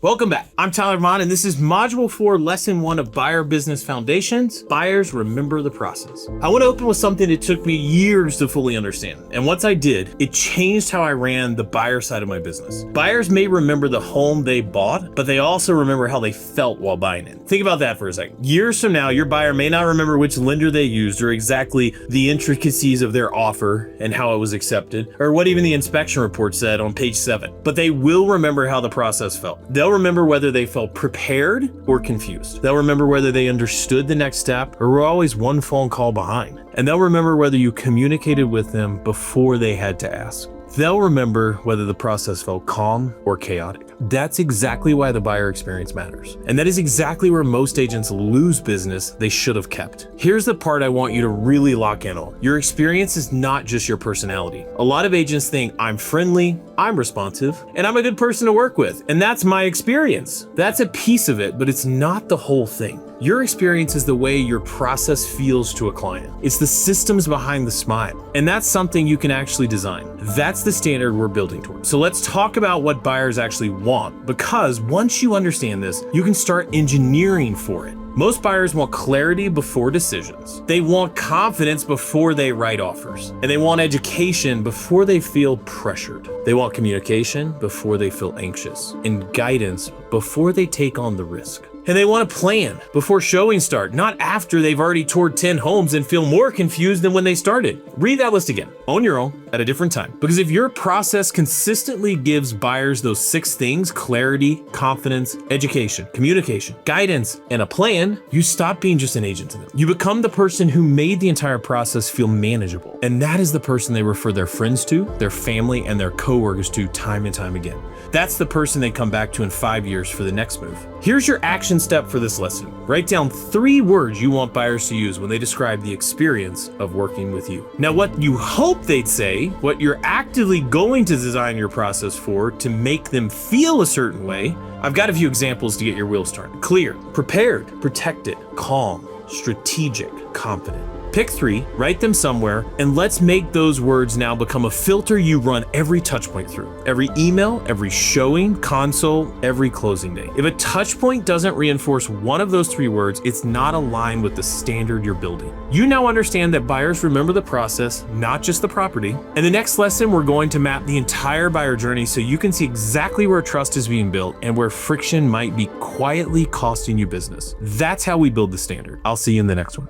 Welcome back. I'm Tyler Vaughn, and this is Module 4, Lesson 1 of Buyer Business Foundations. Buyers remember the process. I want to open with something that took me years to fully understand. And once I did, it changed how I ran the buyer side of my business. Buyers may remember the home they bought, but they also remember how they felt while buying it. Think about that for a second. Years from now, your buyer may not remember which lender they used or exactly the intricacies of their offer and how it was accepted, or what even the inspection report said on page 7. But they will remember how the process felt. They'll remember whether they felt prepared or confused. They'll remember whether they understood the next step or were always one phone call behind. And they'll remember whether you communicated with them before they had to ask. They'll remember whether the process felt calm or chaotic. That's exactly why the buyer experience matters. And that is exactly where most agents lose business they should have kept. Here's the part I want you to really lock in on. Your experience is not just your personality. A lot of agents think, I'm friendly, I'm responsive, and I'm a good person to work with. And that's my experience. That's a piece of it, but it's not the whole thing. Your experience is the way your process feels to a client. It's the systems behind the smile. And that's something you can actually design. That's the standard we're building towards. So let's talk about what buyers actually want, because once you understand this, you can start engineering for it. Most buyers want clarity before decisions. They want confidence before they write offers. And they want education before they feel pressured. They want communication before they feel anxious, and guidance before they take on the risk. And they want a plan before showings start, not after they've already toured 10 homes and feel more confused than when they started. Read that list again on your own at a different time. Because if your process consistently gives buyers those 6 things, clarity, confidence, education, communication, guidance, and a plan, you stop being just an agent to them. You become the person who made the entire process feel manageable. And that is the person they refer their friends to, their family, and their coworkers to time and time again. That's the person they come back to in 5 years for the next move. Here's your action step for this lesson. Write down 3 words you want buyers to use when they describe the experience of working with you. Now, what you hope they'd say, what you're actively going to design your process for to make them feel a certain way, I've got a few examples to get your wheels turned. Clear, prepared, protected, calm, strategic, confident. Pick 3, write them somewhere, and let's make those words now become a filter you run every touch point through. Every email, every showing, console, every closing day. If a touch point doesn't reinforce one of those 3 words, it's not aligned with the standard you're building. You now understand that buyers remember the process, not just the property. In the next lesson, we're going to map the entire buyer journey so you can see exactly where trust is being built and where friction might be quietly costing you business. That's how we build the standard. I'll see you in the next one.